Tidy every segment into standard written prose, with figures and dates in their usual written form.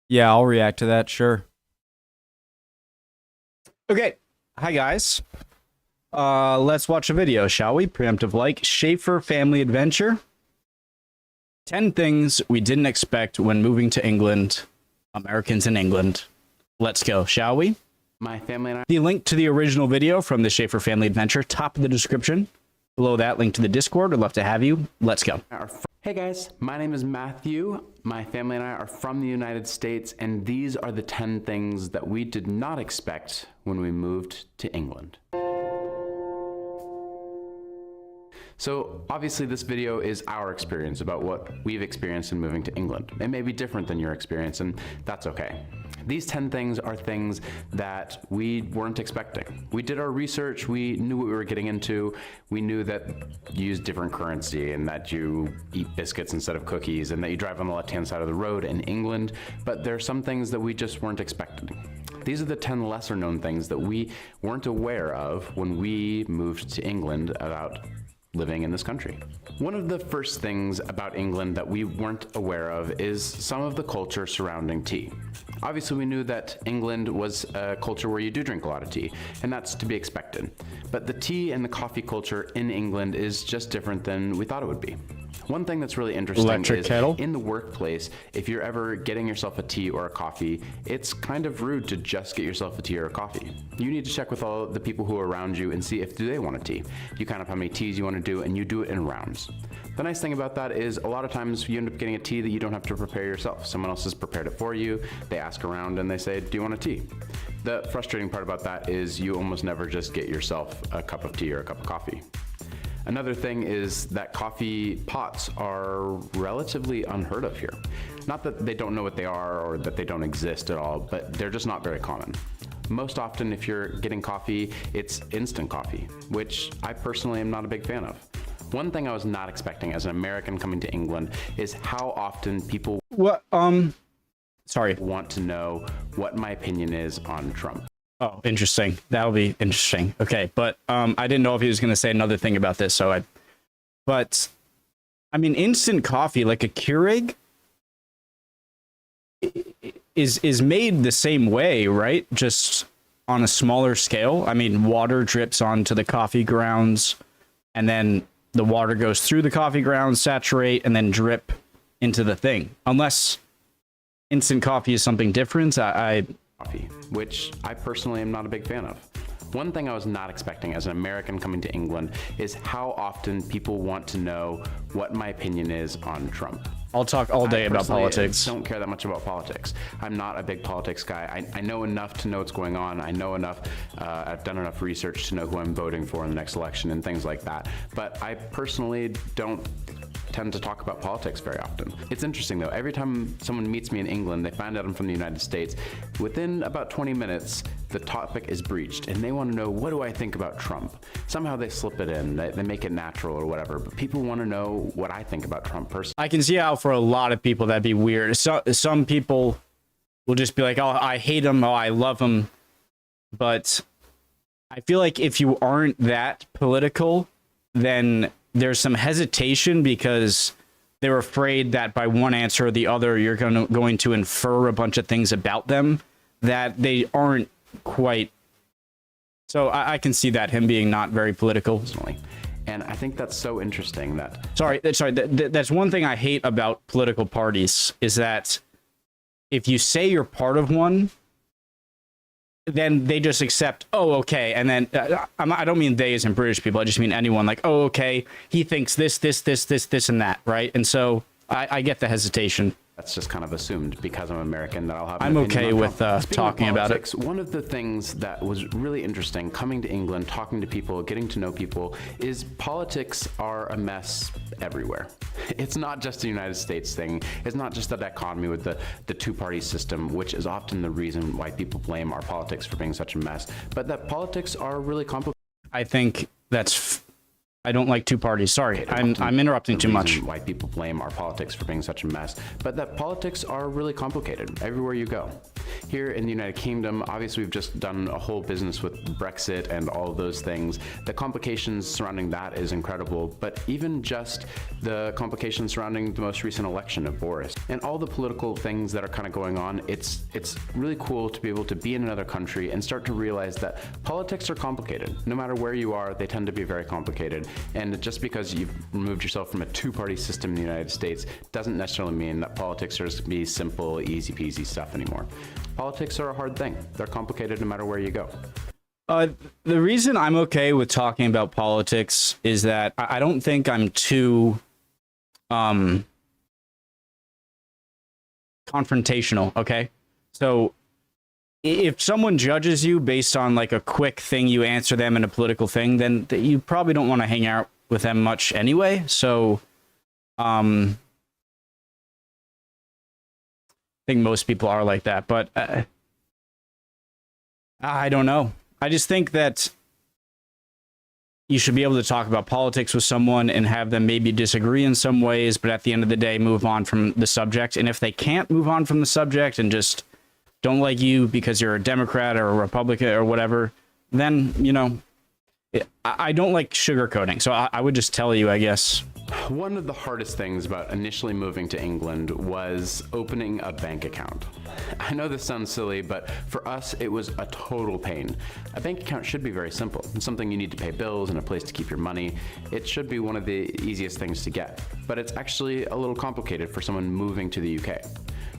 Yeah, I'll react to that, sure. Okay. Hi, guys. Let's watch a video, shall we? Preemptive like. Schaefer Family Adventure. 10 things we didn't expect when moving to England. Americans in England. Let's go, shall we? My family and I. The link to the original video from the Schaefer Family Adventure, top of the description. Below that, link to the Discord. Would love to have you. Let's go. Hey guys, my name is Matthew. My family and I are from the United States, and these are the 10 things that we did not expect when we moved to England. So obviously this video is our experience about what we've experienced in moving to England. It may be different than your experience, and that's okay. These 10 things are things that we weren't expecting. We did our research, we knew what we were getting into, we knew that you use different currency and that you eat biscuits instead of cookies and that you drive on the left-hand side of the road in England, but there are some things that we just weren't expecting. These are the 10 lesser known things that we weren't aware of when we moved to England about living in this country. One of the first things about England that we weren't aware of is some of the culture surrounding tea. Obviously, we knew that England was a culture where you do drink a lot of tea, and that's to be expected. But the tea and the coffee culture in England is just different than we thought it would be. One thing that's really interesting is kettle. In the workplace, if you're ever getting yourself a tea or a coffee, it's kind of rude to just get yourself a tea or a coffee. You need to check with all the people who are around you and see if do they want a tea. You count up how many teas you want to do, and you do it in rounds. The nice thing about that is a lot of times you end up getting a tea that you don't have to prepare yourself. Someone else has prepared it for you. They ask around and they say, do you want a tea? The frustrating part about that is you almost never just get yourself a cup of tea or a cup of coffee. Another thing is that coffee pots are relatively unheard of here. Not that they don't know what they are or that they don't exist at all, but they're just not very common. Most often, if you're getting coffee, it's instant coffee, which I personally am not a big fan of. One thing I was not expecting as an American coming to England is how often people want to know what my opinion is on Trump. Oh, interesting. That'll be interesting. Okay, but I didn't know if he was going to say another thing about this, but I mean, instant coffee, like a Keurig, is made the same way, right? Just on a smaller scale. I mean, water drips onto the coffee grounds, and then the water goes through the coffee grounds, saturate, and then drip into the thing. Unless instant coffee is something different, Coffee, which I personally am not a big fan of. One thing I was not expecting as an American coming to England is how often people want to know what my opinion is on Trump. I'll talk all day about politics. I don't care that much about politics. I'm not a big politics guy. I know enough to know what's going on. I know enough, I've done enough research to know who I'm voting for in the next election and things like that. But I personally don't tend to talk about politics very often. It's interesting though, every time someone meets me in England, they find out I'm from the United States, within about 20 minutes, the topic is breached and they want to know, what do I think about Trump? Somehow they slip it in, they make it natural or whatever, but people want to know what I think about Trump personally. I can see how for a lot of people that'd be weird. Some people will just be like, oh, I hate him, oh, I love him. But I feel like if you aren't that political, then there's some hesitation because they're afraid that by one answer or the other, you're going to infer a bunch of things about them that they aren't quite. So I can see that, him being not very political. And I think that's so interesting that... Sorry, that's one thing I hate about political parties, is that if you say you're part of one, then they just accept, oh, okay. And then I don't mean they as in British people. I just mean anyone, like, oh, okay, he thinks this, and that, right? And so I get the hesitation. That's just kind of assumed because I'm American that I'll have. I'm okay with talking about it. One of the things that was really interesting coming to England, talking to people, getting to know people, is politics are a mess everywhere. It's not just a United States thing. It's not just that economy with the two-party system, which is often the reason why people blame our politics for being such a mess, but that politics are really complicated. I think that's... I don't like two parties. Sorry, I'm interrupting too much. Why people blame our politics for being such a mess, but that politics are really complicated everywhere you go. Here in the United Kingdom, obviously we've just done a whole business with Brexit and all of those things. The complications surrounding that is incredible, but even just the complications surrounding the most recent election of Boris and all the political things that are kind of going on, it's really cool to be able to be in another country and start to realize that politics are complicated. No matter where you are, they tend to be very complicated. And just because you've removed yourself from a two-party system in the United States doesn't necessarily mean that politics are just gonna be simple, easy peasy stuff anymore. Politics are a hard thing. They're complicated no matter where you go. The reason I'm okay with talking about politics is that I don't think I'm too confrontational, okay? So if someone judges you based on like a quick thing you answer them in a political thing, then you probably don't want to hang out with them much anyway. So I think most people are like that, but I don't know. I just think that you should be able to talk about politics with someone and have them maybe disagree in some ways, but at the end of the day, move on from the subject. And if they can't move on from the subject and just don't like you because you're a Democrat or a Republican or whatever, then, you know, I don't like sugarcoating. So I would just tell you, I guess. One of the hardest things about initially moving to England was opening a bank account. I know this sounds silly, but for us, it was a total pain. A bank account should be very simple. It's something you need to pay bills and a place to keep your money. It should be one of the easiest things to get, but it's actually a little complicated for someone moving to the UK.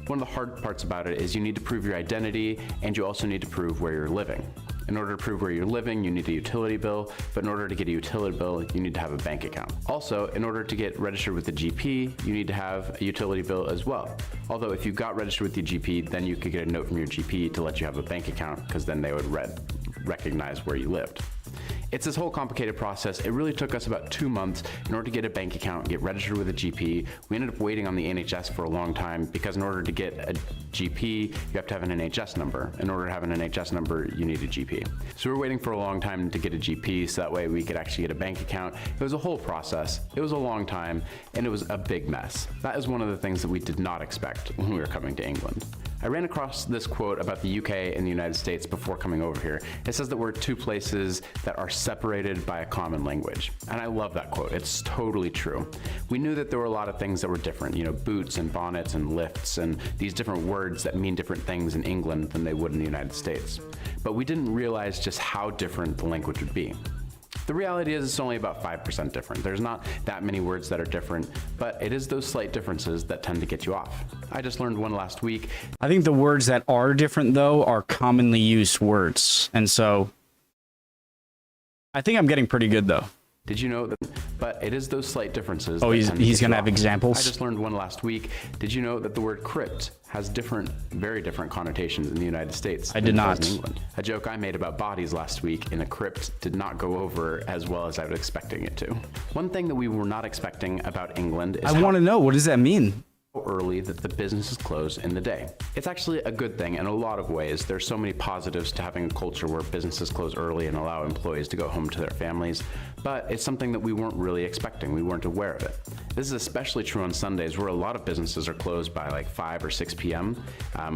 One of the hard parts about it is you need to prove your identity, and you also need to prove where you're living. In order to prove where you're living, you need a utility bill, but in order to get a utility bill, you need to have a bank account. Also, in order to get registered with the GP, you need to have a utility bill as well. Although if you got registered with the GP, then you could get a note from your GP to let you have a bank account, because then they would recognize where you lived. It's this whole complicated process. It really took us about 2 months in order to get a bank account, get registered with a GP. We ended up waiting on the NHS for a long time because in order to get a GP, you have to have an NHS number. In order to have an NHS number, you need a GP. So we were waiting for a long time to get a GP so that way we could actually get a bank account. It was a whole process. It was a long time and it was a big mess. That is one of the things that we did not expect when we were coming to England. I ran across this quote about the UK and the United States before coming over here. It says that we're two places that are separated by a common language. And I love that quote. It's totally true. We knew that there were a lot of things that were different, you know, boots and bonnets and lifts and these different words that mean different things in England than they would in the United States. But we didn't realize just how different the language would be. The reality is it's only about 5% different. There's not that many words that are different, but it is those slight differences that tend to get you off. I just learned one last week. I think the words that are different, though, are commonly used words. And so I think I'm getting pretty good, though. Did you know that? But it is those slight differences. Oh, he's going to have examples? I just learned one last week. Did you know that the word crypt has very different connotations in the United States? I did not. In England. A joke I made about bodies last week in a crypt did not go over as well as I was expecting it to. One thing that we were not expecting about England is I want to know, what does that mean? Early that the business is closed in the day. It's actually a good thing in a lot of ways. There's so many positives to having a culture where businesses close early and allow employees to go home to their families, but it's something that we weren't really expecting. We weren't aware of it. This is especially true on Sundays where a lot of businesses are closed by like 5 or 6 p.m.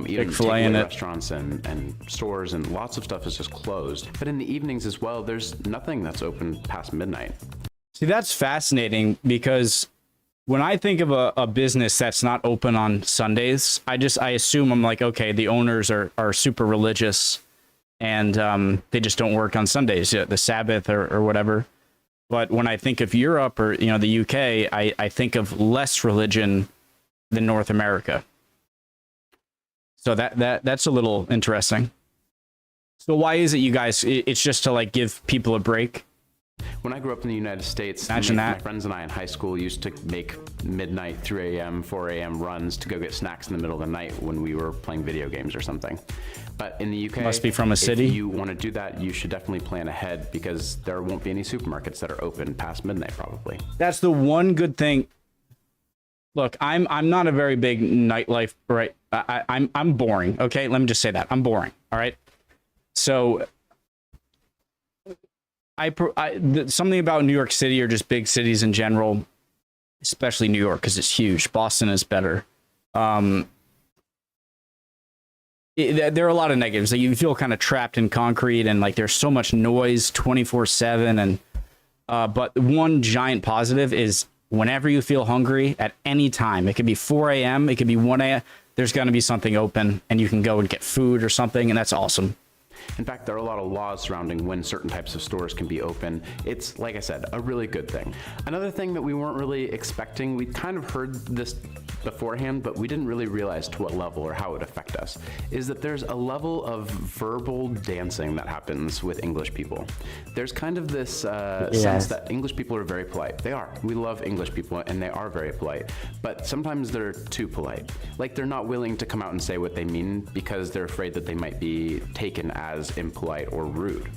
Even takeaway restaurants and stores and lots of stuff is just closed. But in the evenings as well, there's nothing that's open past midnight. See, that's fascinating because when I think of a business that's not open on Sundays, I assume I'm like, okay, the owners are super religious and they just don't work on Sundays, the Sabbath or whatever. But when I think of Europe or, you know, the UK, I think of less religion than North America. So that's a little interesting. So why is it you guys, it's just to like give people a break? When I grew up in the United States, my friends and I in high school used to make midnight, 3 a.m., 4 a.m. runs to go get snacks in the middle of the night when we were playing video games or something. But in the UK, must be from a city. If you want to do that, you should definitely plan ahead because there won't be any supermarkets that are open past midnight probably. That's the one good thing. Look, I'm not a very big nightlife, right? I'm boring. Okay, let me just say that. I'm boring. All right. So something about New York City or just big cities in general, especially New York because it's huge. Boston is better. there are a lot of negatives. Like, you feel kind of trapped in concrete, and like there's so much noise 24/7. And but one giant positive is whenever you feel hungry at any time, it could be 4 a.m., it could be 1 a.m., there's going to be something open and you can go and get food or something, and that's awesome. In fact, there are a lot of laws surrounding when certain types of stores can be open. It's, like I said, a really good thing. Another thing that we weren't really expecting, we kind of heard this beforehand, but we didn't really realize to what level or how it would affect us, is that there's a level of verbal dancing that happens with English people. There's kind of this sense that English people are very polite. They are. We love English people, and they are very polite. But sometimes they're too polite. Like, they're not willing to come out and say what they mean because they're afraid that they might be taken as impolite or rude.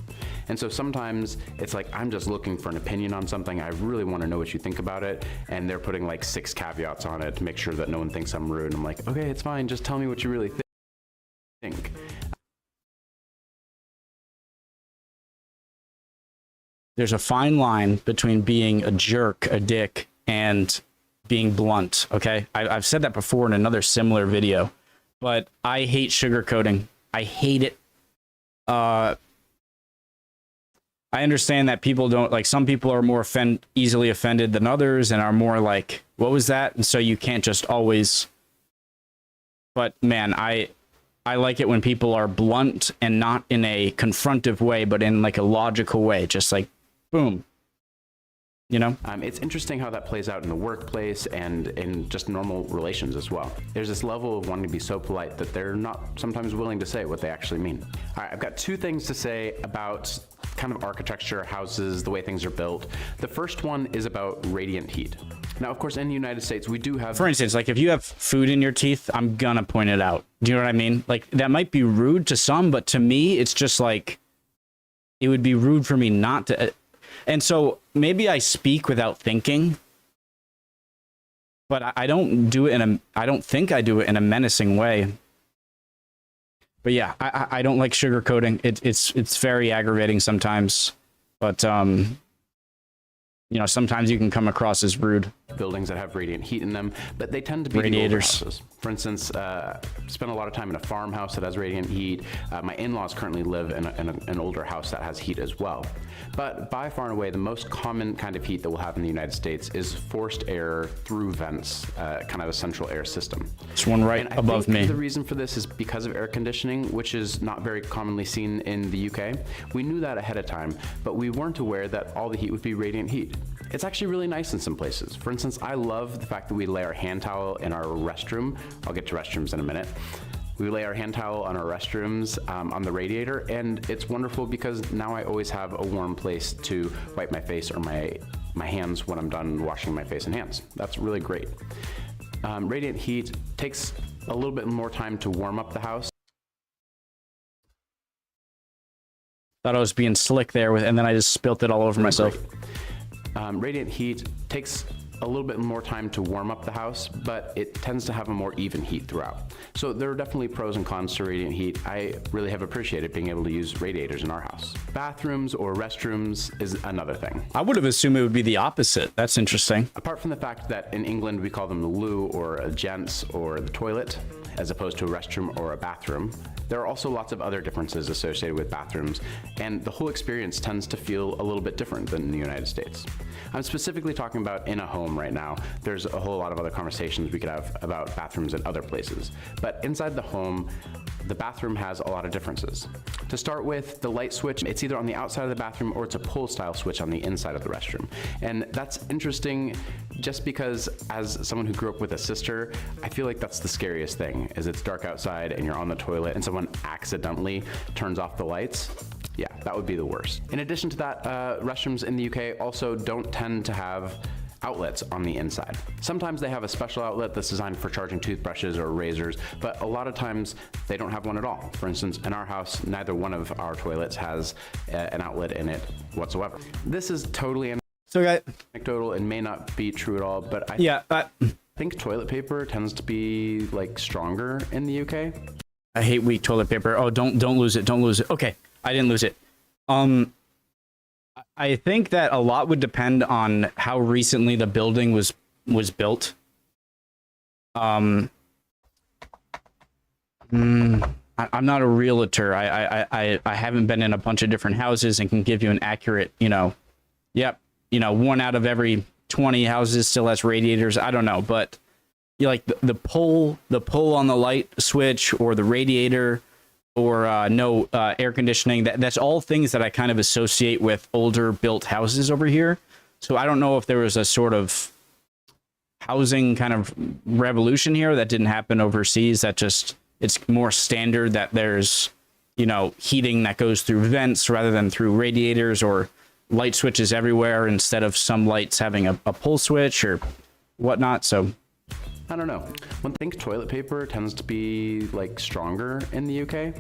And so sometimes it's like, I'm just looking for an opinion on something. I really want to know what you think about it. And they're putting like 6 caveats on it to make sure that no one thinks I'm rude. I'm like, okay, it's fine. Just tell me what you really think. There's a fine line between being a jerk, a dick, and being blunt. Okay. I've said that before in another similar video, but I hate sugarcoating. I hate it. I understand that people don't like, some people are more easily offended than others and are more like, what was that? And so you can't just always, but man, I like it when people are blunt and not in a confrontive way, but in like a logical way, just like, boom. You know, it's interesting how that plays out in the workplace and in just normal relations as well. There's this level of wanting to be so polite that they're not sometimes willing to say what they actually mean. All right, I've got 2 things to say about kind of architecture, houses, the way things are built. The first one is about radiant heat. Now, of course, in the United States, we do have... For instance, like if you have food in your teeth, I'm gonna point it out. Do you know what I mean? Like, that might be rude to some, but to me, it's just like, it would be rude for me not to... And so maybe I speak without thinking, but I don't do it I don't think I do it in a menacing way. But yeah, I don't like sugarcoating. It's very aggravating sometimes, but you know, sometimes you can come across as rude. Buildings that have radiant heat in them, but they tend to be radiators. Houses. For instance, spent a lot of time in a farmhouse that has radiant heat. My in-laws currently live in an older house that has heat as well. But by far and away, the most common kind of heat that we'll have in the United States is forced air through vents, kind of a central air system. It's one right above me. The reason for this is because of air conditioning, which is not very commonly seen in the UK. We knew that ahead of time, but we weren't aware that all the heat would be radiant heat. It's actually really nice in some places. For instance, I love the fact that we lay our hand towel in our restroom. I'll get to restrooms in a minute. We lay our hand towel on our restrooms on the radiator, and it's wonderful because now I always have a warm place to wipe my face or my hands when I'm done washing my face and hands. That's really great. Radiant heat takes a little bit more time to warm up the house. Thought I was being slick there and then I just spilt it all over myself. Radiant heat takes a little bit more time to warm up the house, but it tends to have a more even heat throughout. So there are definitely pros and cons to radiant heat. I really have appreciated being able to use radiators in our house. Bathrooms or restrooms is another thing. I would have assumed it would be the opposite. That's interesting. Apart from the fact that in England we call them the loo or a gents or the toilet, as opposed to a restroom or a bathroom, there are also lots of other differences associated with bathrooms, and the whole experience tends to feel a little bit different than in the United States. I'm specifically talking about in a home right now. There's a whole lot of other conversations we could have about bathrooms in other places. But inside the home, the bathroom has a lot of differences. To start with, the light switch, it's either on the outside of the bathroom or it's a pull style switch on the inside of the restroom. And that's interesting just because as someone who grew up with a sister, I feel like that's the scariest thing, is it's dark outside and you're on the toilet and someone accidentally turns off the lights. Yeah, that would be the worst. In addition to that, restrooms in the UK also don't tend to have outlets on the inside. Sometimes they have a special outlet that's designed for charging toothbrushes or razors, but a lot of times they don't have one at all. For instance, in our house, neither one of our toilets has an outlet in it whatsoever. This is totally anecdotal and may not be true at all, but I think toilet paper tends to be like stronger in the UK. I hate weak toilet paper. Oh, don't lose it. Don't lose it. Okay, I didn't lose it. I think that a lot would depend on how recently the building was built. I'm not a realtor. I haven't been in a bunch of different houses and can give you an accurate, yep, 1 out of every 20 houses still has radiators. I don't know, but like the pull on the light switch or the radiator or no air conditioning, that's all things that I kind of associate with older built houses over here. So I don't know if there was a sort of housing kind of revolution here that didn't happen overseas, that just it's more standard that there's heating that goes through vents rather than through radiators, or light switches everywhere instead of some lights having a pull switch or whatnot. So I don't know. One thing, toilet paper tends to be like stronger in the UK.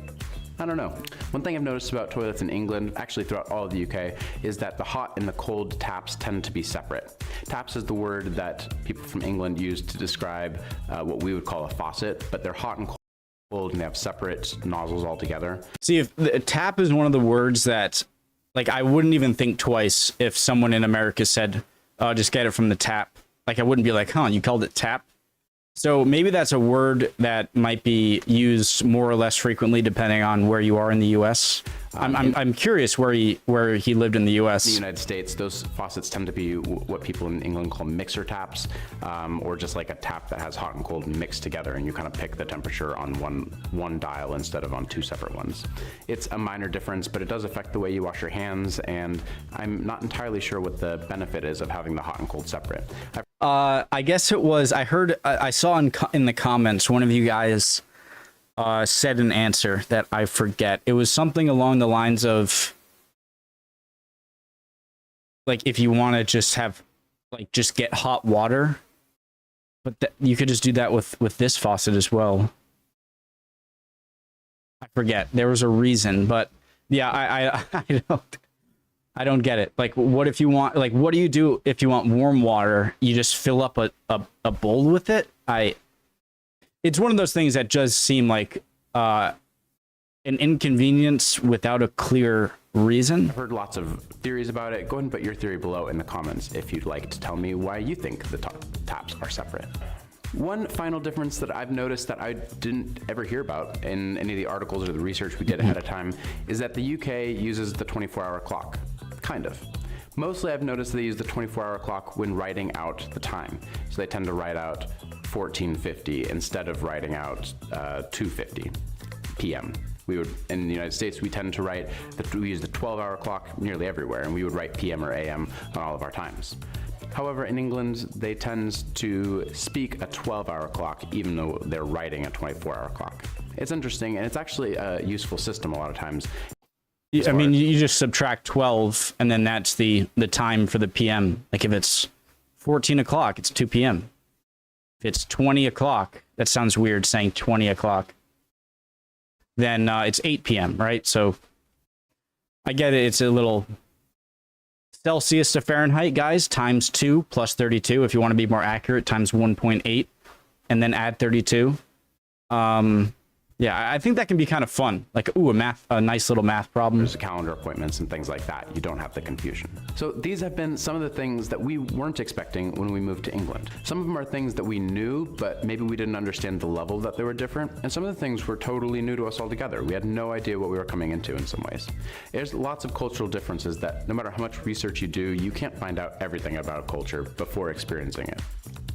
I don't know. One thing I've noticed about toilets in England, actually throughout all of the UK, is that the hot and the cold taps tend to be separate. Taps is the word that people from England use to describe what we would call a faucet, but they're hot and cold and they have separate nozzles altogether. See, if the tap is one of the words that, like, I wouldn't even think twice if someone in America said, "Oh, just get it from the tap." Like, I wouldn't be like, "Huh, you called it tap?" So maybe that's a word that might be used more or less frequently depending on where you are in the U.S. I'm curious where he lived in the U.S. In the United States, those faucets tend to be what people in England call mixer taps, or just like a tap that has hot and cold mixed together, and you kind of pick the temperature on one dial instead of on two separate ones. It's a minor difference, but it does affect the way you wash your hands, and I'm not entirely sure what the benefit is of having the hot and cold separate. I guess it was, I saw in the comments, one of you guys said an answer that I forget. It was something along the lines of, like, if you want to just have, like, just get hot water, but you could just do that with this faucet as well. I forget. There was a reason, but yeah, I don't get it. Like, what if you want, like, what do you do if you want warm water? You just fill up a bowl with it? It's one of those things that does seem like an inconvenience without a clear reason. I've heard lots of theories about it. Go ahead and put your theory below in the comments if you'd like to tell me why you think the taps are separate. One final difference that I've noticed that I didn't ever hear about in any of the articles or the research we did ahead of time is that the UK uses the 24-hour clock. Kind of. Mostly I've noticed they use the 24-hour clock when writing out the time. So they tend to write out 14:50 instead of writing out 2:50 p.m. We would, in the United States, we tend to write, we use the 12-hour clock nearly everywhere, and we would write p.m. or a.m. on all of our times. However, in England, they tend to speak a 12-hour clock even though they're writing a 24-hour clock. It's interesting, and it's actually a useful system a lot of times. I mean, you just subtract 12, and then that's the time for the PM. Like, if it's 14 o'clock, it's 2 p.m. If it's 20 o'clock, that sounds weird saying 20 o'clock, then it's 8 p.m., right? So I get it. It's a little Celsius to Fahrenheit, guys, times 2 plus 32. If you want to be more accurate, times 1.8, and then add 32. Yeah, I think that can be kind of fun. Like, ooh, a nice little math problem. There's calendar appointments and things like that. You don't have the confusion. So these have been some of the things that we weren't expecting when we moved to England. Some of them are things that we knew, but maybe we didn't understand the level that they were different. And some of the things were totally new to us altogether. We had no idea what we were coming into in some ways. There's lots of cultural differences that no matter how much research you do, you can't find out everything about a culture before experiencing it.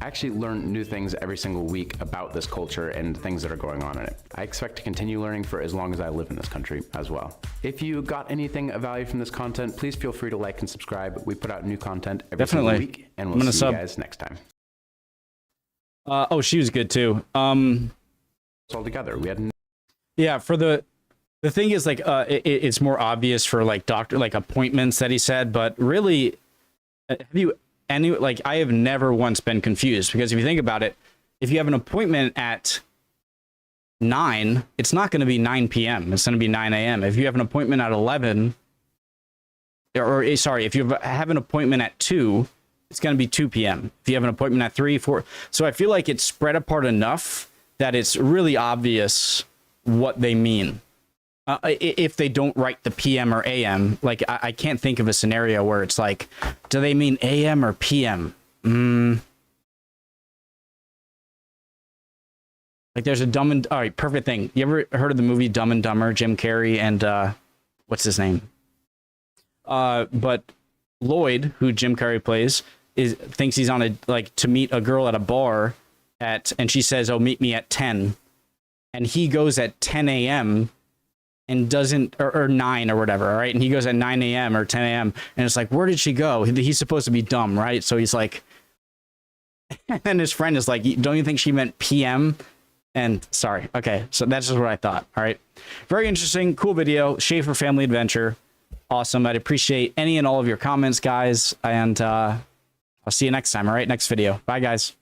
I actually learn new things every single week about this culture and things that are going on in it. I expect to continue learning for as long as I live in this country as well. If you got anything of value from this content, please feel free to like and subscribe. We put out new content every single week, and we'll see you guys next time. Oh, she was good too. It's all together. We had yeah, for the thing is, like, it's more obvious for like appointments that he said, but really, have you like, I have never once been confused, because if you think about it, if you have an appointment at 9, it's not going to be 9 p.m. It's going to be 9 a.m. If you have an appointment at 11, or sorry, if you have an appointment at 2, it's going to be 2 p.m. If you have an appointment at 3, 4. So I feel like it's spread apart enough that it's really obvious what they mean. If they don't write the PM or AM, like, I can't think of a scenario where it's like, do they mean AM or PM? Like there's a Dumb and all right, perfect thing. You ever heard of the movie Dumb and Dumber? Jim Carrey and what's his name? But Lloyd, who Jim Carrey plays, thinks he's on a like to meet a girl at a bar and she says, "Oh, meet me at 10." And he goes at 10 a.m. and doesn't or 9 or whatever, all right? And he goes at 9 a.m. or 10 a.m. and it's like, where did she go? He's supposed to be dumb, right? So he's like, and his friend is like, don't you think she meant PM? And sorry. Okay. So that's just what I thought. All right. Very interesting. Cool video. Schaefer Family Adventure. Awesome. I'd appreciate any and all of your comments, guys. And I'll see you next time. All right. Next video. Bye, guys.